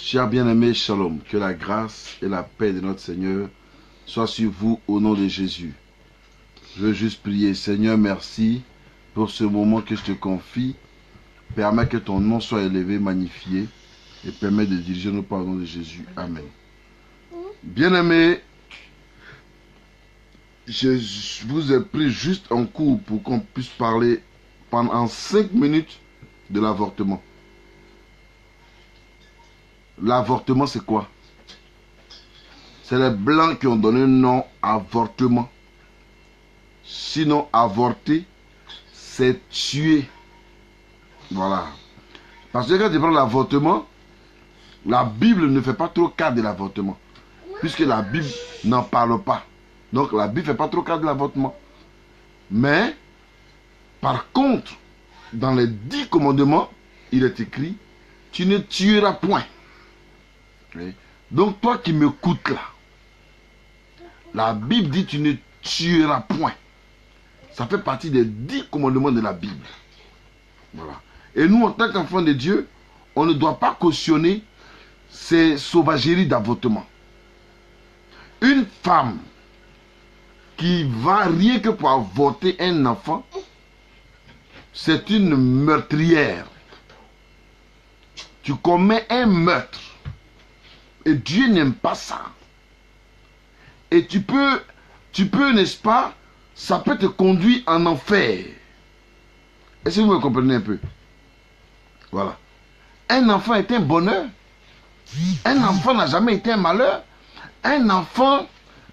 Chers bien-aimés, shalom, que la grâce et la paix de notre Seigneur soient sur vous au nom de Jésus. Je veux juste prier, Seigneur, merci pour ce moment que je te confie. Permets que ton nom soit élevé, magnifié et permets de diriger nos pas au nom de Jésus. Amen. Bien-aimés, je vous ai pris juste en cours pour qu'on puisse parler pendant 5 minutes de l'avortement. L'avortement, c'est quoi? C'est les Blancs qui ont donné le nom avortement. Sinon, avorter, c'est tuer. Voilà. Parce que quand tu prends l'avortement, la Bible ne fait pas trop cas de l'avortement. Puisque la Bible n'en parle pas. Donc la Bible ne fait pas trop cas de l'avortement. Mais, par contre, dans les 10 commandements, il est écrit, tu ne tueras point. Oui. Donc toi qui m'écoutes là, la Bible dit tu ne tueras point. Ça fait partie des 10 commandements de la Bible. Voilà. Et nous, en tant qu'enfants de Dieu, on ne doit pas cautionner ces sauvageries d'avortement. Une femme qui va rien que pour avorter un enfant, c'est une meurtrière. Tu commets un meurtre. Et Dieu n'aime pas ça. Et tu peux, n'est-ce pas, ça peut te conduire en enfer. Est-ce que vous me comprenez un peu? Voilà. Un enfant est un bonheur. Un enfant n'a jamais été un malheur. Un enfant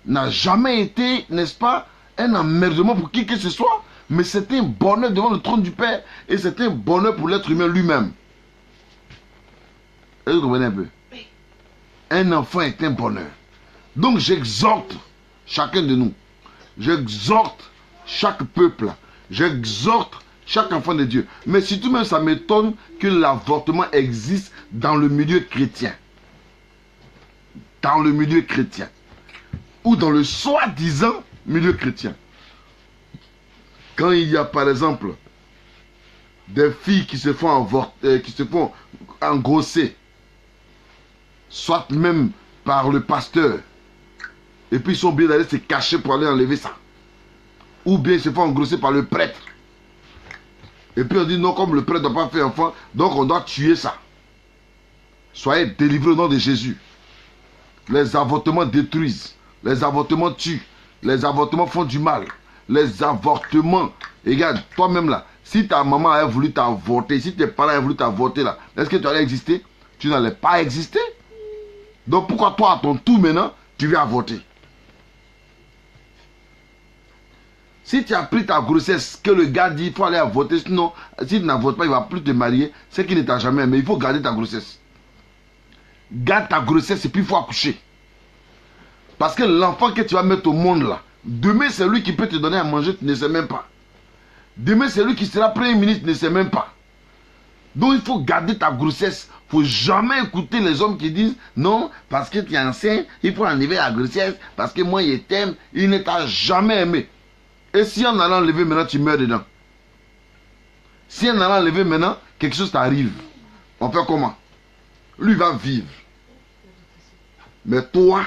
n'a jamais été, n'est-ce pas, un emmerdement pour qui que ce soit. Mais c'est un bonheur devant le trône du Père. Et c'est un bonheur pour l'être humain lui-même. Est-ce que vous comprenez un peu? Un enfant est un bonheur. Donc j'exhorte chacun de nous. J'exhorte chaque peuple. J'exhorte chaque enfant de Dieu. Mais surtout même ça m'étonne que l'avortement existe dans le milieu chrétien. Dans le milieu chrétien. Ou dans le soi-disant milieu chrétien. Quand il y a par exemple des filles qui se font engrosser, soit même par le pasteur, et puis ils sont obligés d'aller se cacher pour aller enlever ça. Ou bien ils se font engrosser par le prêtre. Et puis on dit non, comme le prêtre ne doit pas faire enfant, donc on doit tuer ça. Soyez délivrés au nom de Jésus. Les avortements détruisent. Les avortements tuent. Les avortements font du mal. Les avortements, regarde, toi-même là, si ta maman a voulu t'avorter, si tes parents ont voulu t'avorter là, est-ce que tu allais exister? Tu n'allais pas exister. Donc pourquoi toi à ton tour maintenant, tu veux avorter? Si tu as pris ta grossesse, que le gars dit il faut aller avorter, sinon, si tu n'avortes pas, il ne va plus te marier, c'est qu'il ne t'a jamais aimé. Il faut garder ta grossesse. Garde ta grossesse et puis il faut accoucher. Parce que l'enfant que tu vas mettre au monde là, demain c'est lui qui peut te donner à manger, tu ne sais même pas. Demain c'est lui qui sera premier ministre, tu ne sais même pas. Donc il faut garder ta grossesse. Il ne faut jamais écouter les hommes qui disent non, parce que tu es enceinte, il faut enlever la grossesse, parce que moi il t'aime, il ne t'a jamais aimé. Et si en allant enlever maintenant, tu meurs dedans. Si en allant enlever maintenant, quelque chose t'arrive. On fait comment? Lui va vivre. Mais toi,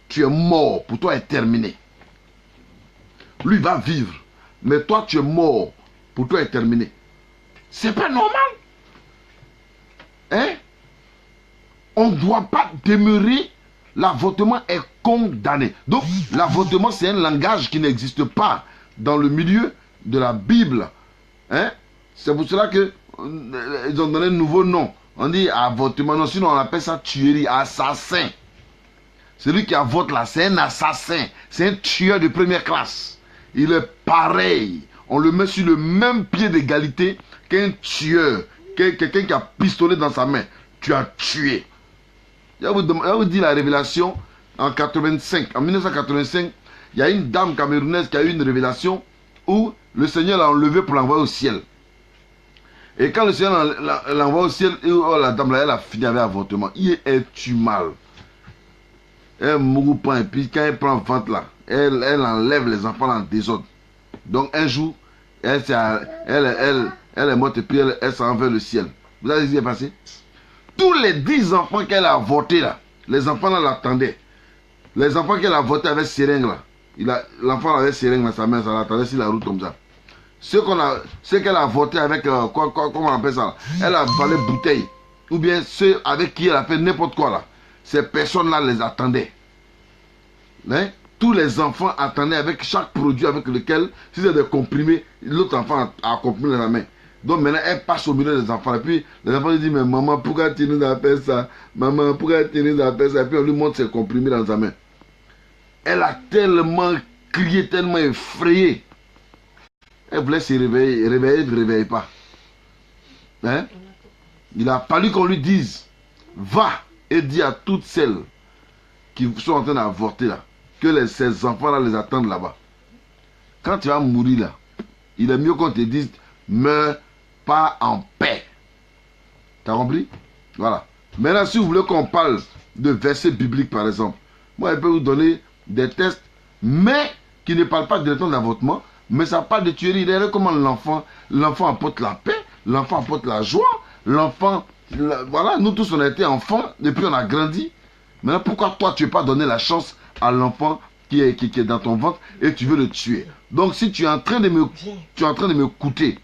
tu es mort. Pour toi, est terminé. Lui va vivre. Mais toi, tu es mort. Pour toi, est terminé. C'est pas normal. Hein? On ne doit pas demeurer. L'avortement est condamné. Donc, l'avortement, c'est un langage qui n'existe pas dans le milieu de la Bible. Hein? C'est pour cela que ils ont donné un nouveau nom. On dit avortement. Non, sinon on appelle ça tuerie, assassin. Celui qui avorte là, c'est un assassin. C'est un tueur de première classe. Il est pareil. On le met sur le même pied d'égalité qu'un tueur. Quelqu'un qui a pistolet dans sa main. Tu as tué. Je vais vous dire la révélation en 85. En 1985, il y a une dame camerounaise qui a eu une révélation où le Seigneur l'a enlevé pour l'envoyer au ciel. Et quand le Seigneur l'envoie au ciel, la dame là, elle a fini avec avortement. Elle tue mal. Elle mourut pas et puis quand elle prend ventre là, elle enlève les enfants en désordre. Donc un jour, elle est morte et puis elle s'en va vers le ciel. Vous savez ce qui est passé? tous les 10 enfants qu'elle a avortés là, les enfants là l'attendaient. Les enfants qu'elle a avortés avec seringue là, l'enfant avait seringue dans sa main, ça l'attendait sur la route comme ça. Ceux qu'elle a avortés avec, comment on appelle ça là? Elle a avalé bouteille. Ou bien ceux avec qui elle a fait n'importe quoi là. Ces personnes-là les attendaient. Hein? Tous les enfants attendaient avec chaque produit avec lequel, si c'est des comprimés, l'autre enfant a comprimé dans la main. Donc maintenant, elle passe au milieu des enfants. Et puis, les enfants lui disent, mais maman, pourquoi tu nous appelles ça? Maman, pourquoi tu nous appelles ça? Et puis, on lui montre ses comprimés dans sa main. Elle a tellement crié, tellement effrayé. Elle voulait se réveiller. Réveiller, ne réveille pas. Hein? Il a fallu qu'on lui dise, va et dis à toutes celles qui sont en train d'avorter là, que ces enfants-là les attendent là-bas. Quand tu vas mourir là, il est mieux qu'on te dise, meurs pas en paix. T'as compris? Voilà. Maintenant, si vous voulez qu'on parle de versets bibliques, par exemple, moi, je peux vous donner des textes, mais qui ne parlent pas directement d'avortement, mais ça parle de tuerie. Regardez comment l'enfant apporte la paix, l'enfant apporte la joie, l'enfant, voilà, nous tous on a été enfants, depuis on a grandi. Maintenant, pourquoi toi, tu ne veux pas donner la chance à l'enfant qui est dans ton ventre et tu veux le tuer? Donc, si tu es en train de m'écouter,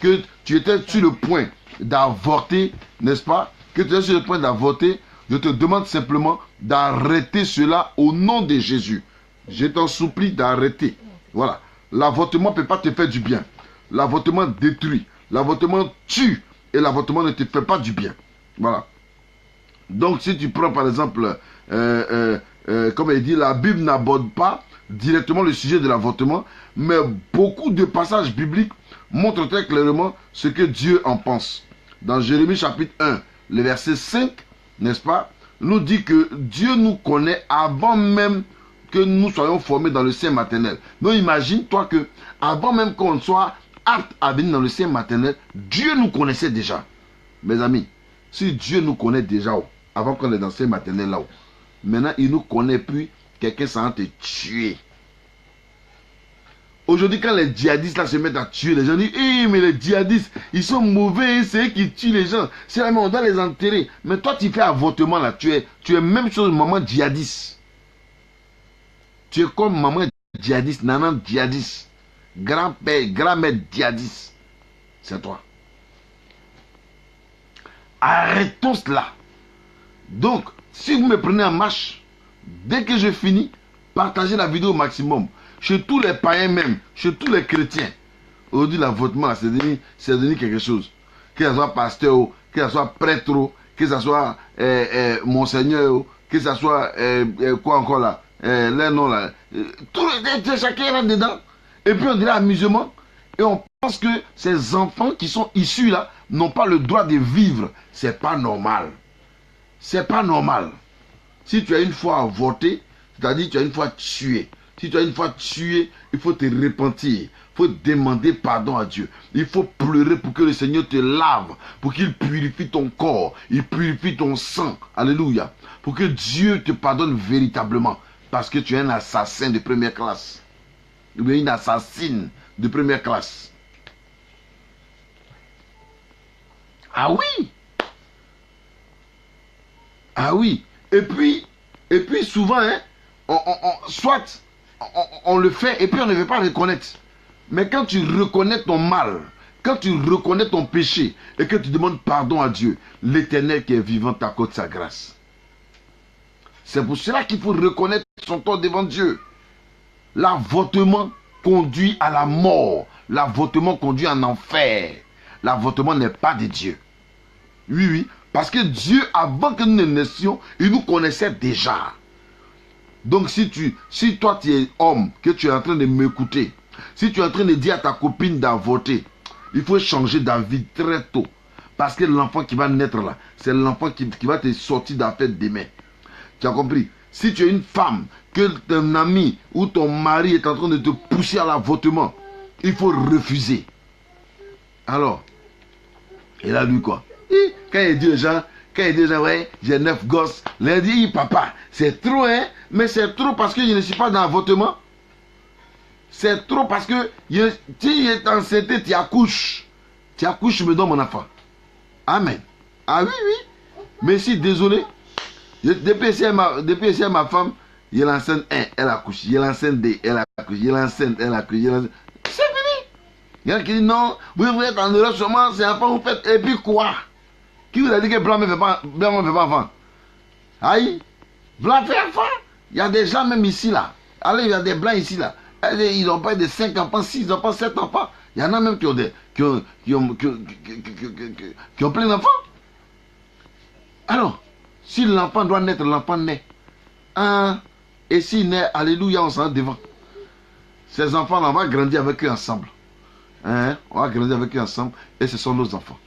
que tu étais sur le point d'avorter, n'est-ce pas? Que tu es sur le point d'avorter, je te demande simplement d'arrêter cela au nom de Jésus. Je t'en supplie d'arrêter. Voilà. L'avortement ne peut pas te faire du bien. L'avortement détruit. L'avortement tue. Et l'avortement ne te fait pas du bien. Voilà. Donc, si tu prends par exemple, comme il dit, la Bible n'aborde pas directement le sujet de l'avortement, mais beaucoup de passages bibliques montrent très clairement ce que Dieu en pense. Dans Jérémie chapitre 1, le verset 5, n'est-ce pas, nous dit que Dieu nous connaît avant même que nous soyons formés dans le sein maternel. Donc imagine-toi que avant même qu'on soit apte à venir dans le sein maternel, Dieu nous connaissait déjà. Mes amis, si Dieu nous connaît déjà avant qu'on est dans le sein maternel là-haut, maintenant il nous connaît plus, quelqu'un s'en te tuer. Aujourd'hui, quand les djihadistes là se mettent à tuer les gens, ils disent, hey, mais les djihadistes, ils sont mauvais, c'est eux qui tuent les gens. C'est la même, on doit les enterrer. Mais toi, tu fais avortement là, tu es même chose, maman djihadiste. Tu es comme maman djihadiste, nanan djihadiste, grand-père, grand-mère djihadiste. C'est toi. Arrêtons cela. Donc, si vous me prenez en marche, dès que je finis, partagez la vidéo au maximum. Chez tous les païens même, chez tous les chrétiens. Aujourd'hui, l'avortement, c'est devenu quelque chose. Que ce soit pasteur, que ce soit prêtre, que ce soit monseigneur, que ce soit quoi encore là, les noms là. Chacun rentre dedans. Et puis on dirait amusement. Et on pense que ces enfants qui sont issus là n'ont pas le droit de vivre. C'est pas normal. C'est pas normal. Si tu as une fois avorté, c'est-à-dire que tu as une fois tué. Si tu as une fois tué, il faut te repentir. Il faut demander pardon à Dieu. Il faut pleurer pour que le Seigneur te lave. Pour qu'il purifie ton corps. Il purifie ton sang. Alléluia. Pour que Dieu te pardonne véritablement. Parce que tu es un assassin de première classe. Ou bien une assassine de première classe. Ah oui. Ah oui. Et puis souvent, hein, soit on le fait et puis on ne veut pas reconnaître. Mais quand tu reconnais ton mal, quand tu reconnais ton péché et que tu demandes pardon à Dieu, l'Éternel qui est vivant t'accorde sa grâce. C'est pour cela qu'il faut reconnaître son tort devant Dieu. L'avortement conduit à la mort. L'avortement conduit en enfer. L'avortement n'est pas de Dieu. Oui, oui. Parce que Dieu, avant que nous ne naissions, il nous connaissait déjà. Donc si toi tu es homme, que tu es en train de m'écouter, si tu es en train de dire à ta copine d'avorter, il faut changer d'avis très tôt. Parce que l'enfant qui va naître là, c'est l'enfant qui va te sortir d'affaire demain. Tu as compris? Si tu es une femme, que ton ami ou ton mari est en train de te pousser à l'avortement, il faut refuser. Alors, il a lu quoi? Quand il dit aux gens, ouais, j'ai 9 gosses, il a dit, papa, c'est trop, hein? Mais c'est trop parce que je ne suis pas dans l'avortement. C'est trop parce que si tu es enceinte, tu accouches. Tu accouches, je me donne mon enfant. Amen. Ah oui, oui. Mais si, désolé, depuis c'est ma femme, il est enceinte 1, elle accouche. Il est enceinte 2, elle accouche. Il est enceinte, elle accouche. C'est fini. Il y en a qui disent non, vous êtes en Europe seulement, c'est enfant, vous faites. Et puis quoi? Qui vous a dit que blanc ne fait pas enfant? Aïe, blanc fait enfant. Il y a des gens même ici là. Allez, il y a des blancs ici là. Ils n'ont pas de 5 enfants, 6 enfants, 7 enfants. Il y en a même qui ont plein d'enfants. Alors, si l'enfant doit naître, l'enfant naît. Hein? Et s'il naît, alléluia, on s'en devant. Ces enfants, on va grandir avec eux ensemble. Hein? On va grandir avec eux ensemble. Et ce sont nos enfants.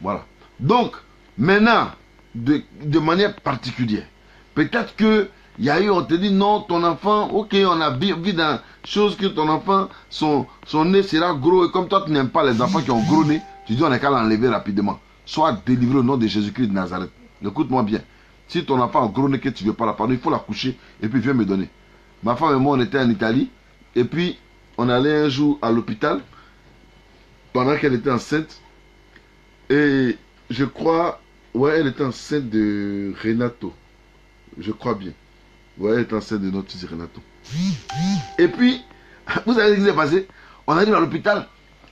Voilà. Donc, maintenant, de manière particulière, peut-être que il y a eu, on te dit non, ton enfant, ok, on a vu dans chose que ton enfant, son nez sera gros. Et comme toi, tu n'aimes pas les enfants qui ont gros nez, tu dis on est qu'à l'enlever rapidement. Sois délivré au nom de Jésus-Christ de Nazareth. Écoute-moi bien. Si ton enfant a gros nez que tu ne veux pas la pardonner, il faut la coucher et puis viens me donner. Ma femme et moi, on était en Italie. Et puis, on allait un jour à l'hôpital pendant qu'elle était enceinte. Et je crois, ouais, elle était enceinte de Renato. Je crois bien. Ouais, elle était enceinte de notre fils Renato. Et puis, vous savez ce qui s'est passé? On arrive à l'hôpital.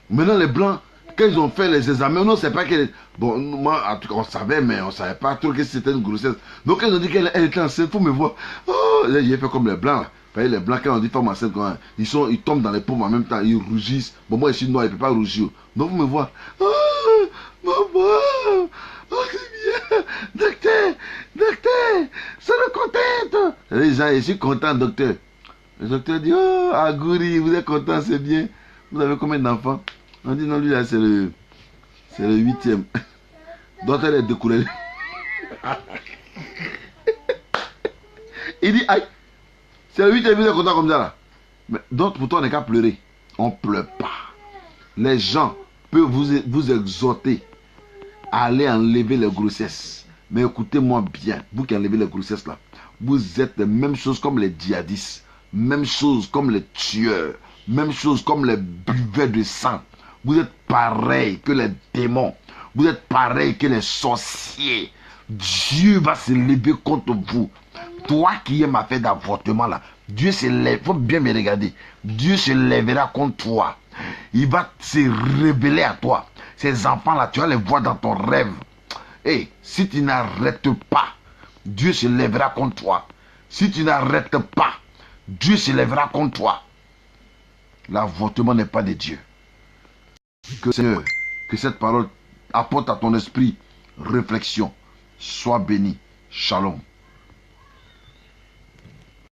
Maintenant, les Blancs, quand ils ont fait les examens, on ne sait pas qu'elle... Bon, moi, en tout cas, on savait, mais on ne savait pas trop que c'était une grossesse. Donc, quand ils ont dit qu'elle était enceinte, il faut me voir. Oh, j'ai fait comme les Blancs, là. Vous voyez, les Blancs, quand on dit femme enceinte, ils tombent dans les paumes en même temps, ils rougissent. Bon, moi, je suis noir, je ne peux pas rougir. Donc, vous me voyez. Oh, maman, oh, c'est bien. Docteur, ça me contente. Les gens, je suis content, docteur. Le docteur dit, oh, Agouri, vous êtes content, c'est bien. Vous avez combien d'enfants? On dit, non, lui, là, c'est le 8e. Docteur est découragé. Il dit, aïe, c'est le 8e, vous êtes content comme ça, là. Mais, donc, pourtant, on n'est qu'à pleurer. On ne pleure pas. Les gens peuvent vous exhorter à aller enlever les grossesses. Mais écoutez-moi bien, vous qui enlevez les grossesses là, vous êtes la même chose comme les djihadistes, même chose comme les tueurs, même chose comme les buveurs de sang. Vous êtes pareil que les démons, vous êtes pareil que les sorciers. Dieu va se lever contre vous. Toi qui aimes affaire d'avortement là, Dieu se lève, il faut bien me regarder. Dieu se lèvera contre toi. Il va se révéler à toi. Ces enfants-là, tu vas les voir dans ton rêve. Et si tu n'arrêtes pas, Dieu se lèvera contre toi. Si tu n'arrêtes pas, Dieu se lèvera contre toi. L'avortement n'est pas de Dieu. Que Seigneur, que cette parole apporte à ton esprit réflexion. Sois béni. Shalom.